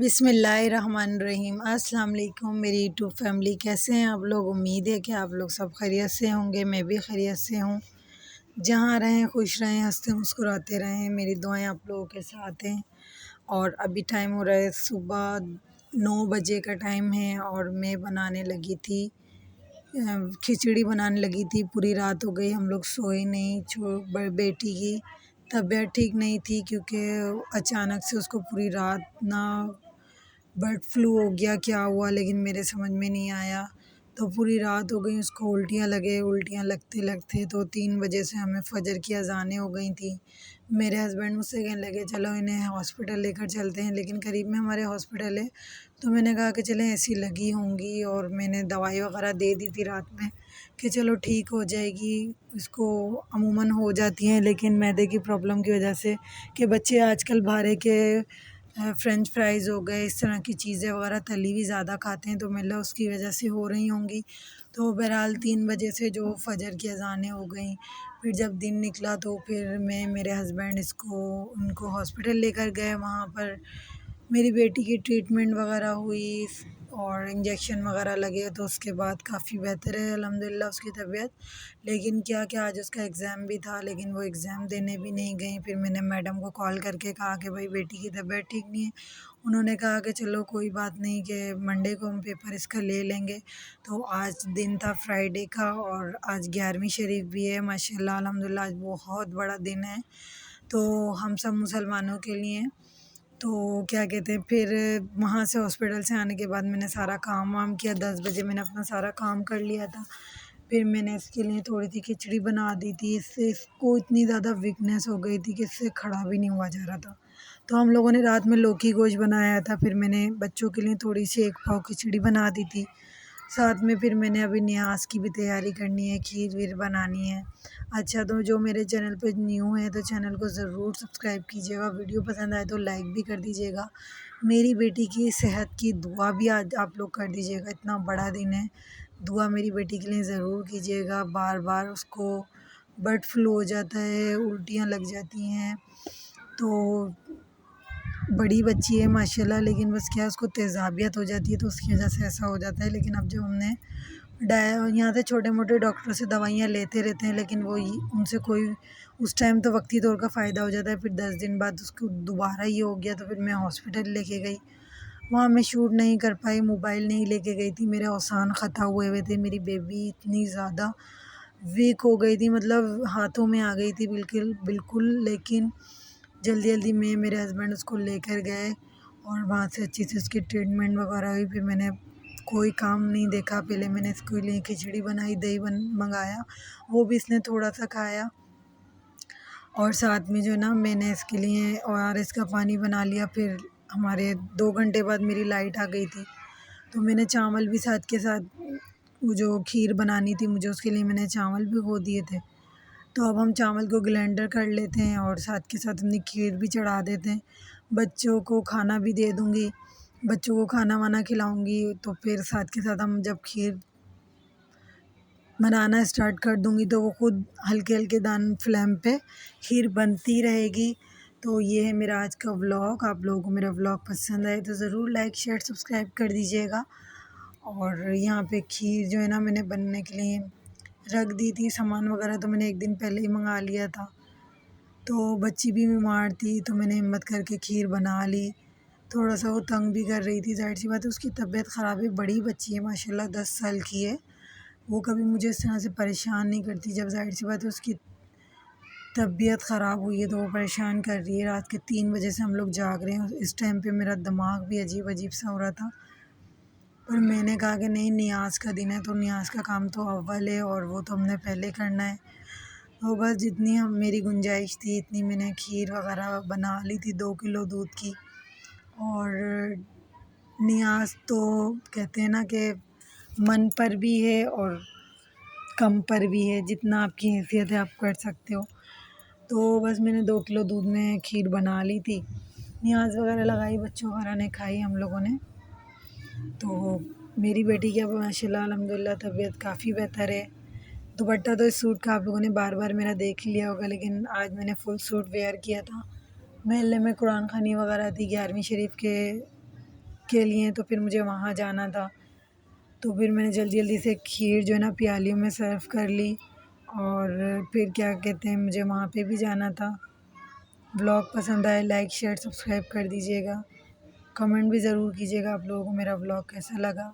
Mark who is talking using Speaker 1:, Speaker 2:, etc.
Speaker 1: बिस्मिल्लाहिर्रहमानिर्रहीम। अस्सलाम वालेकुम मेरी यूट्यूब फैमिली, कैसे हैं आप लोग। उम्मीद है कि आप लोग सब खैरियत से होंगे। मैं भी खैरियत से हूँ। जहाँ रहें खुश रहें, हंसते मुस्कुराते रहें। मेरी दुआएं आप लोगों के साथ हैं। और अभी टाइम हो रहा है सुबह 9 बजे का टाइम है और मैं बनाने लगी थी खिचड़ी बनाने लगी थी। पूरी रात हो गई, हम लोग सोए नहीं। बेटी की तबीयत ठीक नहीं थी क्योंकि अचानक से उसको पूरी रात ना बर्ड फ्लू हो गया, क्या हुआ लेकिन मेरे समझ में नहीं आया। तो पूरी रात हो गई, उसको उल्टियाँ लगते लगते तो 3 बजे से हमें फजर की अजानें हो गई थी। मेरे हस्बैंड मुझसे कहने लगे चलो इन्हें हॉस्पिटल लेकर चलते हैं, लेकिन करीब में हमारे हॉस्पिटल है। तो मैंने कहा कि चलें, ऐसी लगी होंगी और मैंने दवाई वगैरह दे दी थी रात में कि चलो ठीक हो जाएगी। इसको अमूमन हो जाती हैं, लेकिन मैदे की प्रॉब्लम की वजह से कि बच्चे आजकल बाहर के फ्रेंच फ्राइज़ हो गए, इस तरह की चीज़ें वगैरह तली हुई ज़्यादा खाते हैं, तो मतलब उसकी वजह से हो रही होंगी। तो बहरहाल 3 बजे से जो फ़जर की अज़ानें हो गईं, फिर जब दिन निकला तो फिर मैं मेरे हस्बैंड उनको हॉस्पिटल लेकर गए। वहाँ पर मेरी बेटी की ट्रीटमेंट वगैरह हुई और इंजेक्शन वगैरह लगे, तो उसके बाद काफ़ी बेहतर है अल्हम्दुलिल्लाह उसकी तबीयत। लेकिन क्या क्या आज उसका एग्ज़ाम भी था, लेकिन वो एग्ज़ाम देने भी नहीं गई। फिर मैंने मैडम को कॉल करके कहा कि भाई बेटी की तबीयत ठीक नहीं है। उन्होंने कहा कि चलो कोई बात नहीं, कि मंडे को हम पेपर इसका ले लेंगे। तो आज दिन था फ्राइडे का और आज 11वीं शरीफ भी है माशाल्लाह अल्हम्दुलिल्लाह, आज बहुत बड़ा दिन है तो हम सब मुसलमानों के लिए। तो क्या कहते हैं, फिर वहाँ से हॉस्पिटल से आने के बाद मैंने सारा काम वाम किया। 10 बजे मैंने अपना सारा काम कर लिया था। फिर मैंने इसके लिए थोड़ी सी खिचड़ी बना दी थी। इससे इसको इतनी ज़्यादा वीकनेस हो गई थी कि इससे खड़ा भी नहीं हुआ जा रहा था। तो हम लोगों ने रात में लौकी गोश्त बनाया था। फिर मैंने बच्चों के लिए थोड़ी सी 1 पाव खिचड़ी बना दी थी। साथ में फिर मैंने अभी न्याज की भी तैयारी करनी है, खीर वीर बनानी है। अच्छा, तो जो मेरे चैनल पे न्यू है तो चैनल को ज़रूर सब्सक्राइब कीजिएगा। वीडियो पसंद आए तो लाइक भी कर दीजिएगा। मेरी बेटी की सेहत की दुआ भी आज आप लोग कर दीजिएगा। इतना बड़ा दिन है, दुआ मेरी बेटी के लिए ज़रूर कीजिएगा। बार बार उसको बर्ड फ्लू हो जाता है, उल्टियाँ लग जाती हैं। तो बड़ी बच्ची है माशाल्लाह, लेकिन बस क्या है, उसको तेज़ाबियत हो जाती है तो उसकी वजह से ऐसा हो जाता है। लेकिन अब जब हमने यहाँ से छोटे मोटे डॉक्टरों से दवाइयाँ लेते रहते हैं, लेकिन वो उनसे कोई उस टाइम तो वक्ती तौर का फ़ायदा हो जाता है। फिर 10 दिन बाद उसको दोबारा ये हो गया, तो फिर मैं हॉस्पिटल लेके गई। वहाँ मैं शूट नहीं कर पाई, मोबाइल नहीं लेके गई थी। मेरे औसान ख़ता हुए हुए थे। मेरी बेबी इतनी ज़्यादा वीक हो गई थी, मतलब हाथों में आ गई थी बिल्कुल बिल्कुल। लेकिन जल्दी जल्दी मैं मेरे हस्बैंड उसको लेकर गए और वहाँ से अच्छी से उसकी ट्रीटमेंट वगैरह हुई। फिर मैंने कोई काम नहीं देखा, पहले मैंने इसके लिए खिचड़ी बनाई, दही मंगाया, वो भी इसने थोड़ा सा खाया। और साथ में जो है ना, मैंने इसके लिए ORS का पानी बना लिया। फिर हमारे 2 घंटे बाद मेरी लाइट आ गई थी, तो मैंने चावल भी साथ के साथ, वो जो खीर बनानी थी मुझे, उसके लिए मैंने चावल भिगो दिए थे। तो अब हम चावल को ग्राइंडर कर लेते हैं और साथ के साथ अपनी खीर भी चढ़ा देते हैं। बच्चों को खाना भी दे दूँगी, बच्चों को खाना वाना खिलाऊँगी, तो फिर साथ के साथ हम जब खीर बनाना स्टार्ट कर दूँगी तो वो खुद हल्के हल्के दान फ्लेम पे खीर बनती रहेगी। तो ये है मेरा आज का व्लॉग। आप लोगों को मेरा व्लॉग पसंद आए तो ज़रूर लाइक शेयर सब्सक्राइब कर दीजिएगा। और यहाँ पे खीर जो है ना, मैंने बनने के लिए रख दी थी। सामान वगैरह तो मैंने 1 दिन पहले ही मंगा लिया था। तो बच्ची भी बीमार थी तो मैंने हिम्मत करके खीर बना ली। थोड़ा-सा वो तंग भी कर रही थी, ज़ाहिर-सी बात है, उसकी तबीयत ख़राब है। बड़ी बच्ची है माशाल्लाह, 10 साल की है। वो कभी मुझे इस तरह से परेशान नहीं करती। जब ज़ाहिर-सी बात है उसकी तबीयत ख़राब हुई है तो वो परेशान कर रही है। रात के 3 बजे से हम लोग जाग रहे हैं। इस टाइम पे मेरा दिमाग भी अजीब-अजीब सा हो रहा था। पर मैंने कहा कि नहीं, नियाज़ का दिन है तो नियाज़ का काम तो अव्वल है और वो तो हमने पहले करना है। तो बस जितनी हम मेरी गुंजाइश थी इतनी मैंने खीर वगैरह बना ली थी 2 किलो दूध की। और नियाज़ तो कहते हैं ना कि मन पर भी है और कम पर भी है, जितना आपकी हैसियत है आप कर सकते हो। तो बस मैंने 2 किलो दूध में खीर बना ली थी, नियाज़ वगैरह लगाई, बच्चों वगैरह ने खाई, हम लोगों ने। तो मेरी बेटी की अब माशाल्लाह अल्हम्दुलिल्लाह तबीयत काफ़ी बेहतर है। दुपट्टा तो इस सूट का आप लोगों ने बार बार मेरा देख लिया होगा, लेकिन आज मैंने फुल सूट वेयर किया था। महल्ले में कुरान खानी वगैरह थी, 11वीं शरीफ के के लिए, तो फिर मुझे वहाँ जाना था। तो फिर मैंने जल्दी जल्दी से खीर जो है ना प्यालियों में सर्व कर ली, और फिर क्या कहते हैं मुझे वहाँ पे भी जाना था। व्लॉग पसंद आए लाइक शेयर सब्सक्राइब कर दीजिएगा। कमेंट भी ज़रूर कीजिएगा आप लोगों को मेरा व्लॉग कैसा लगा।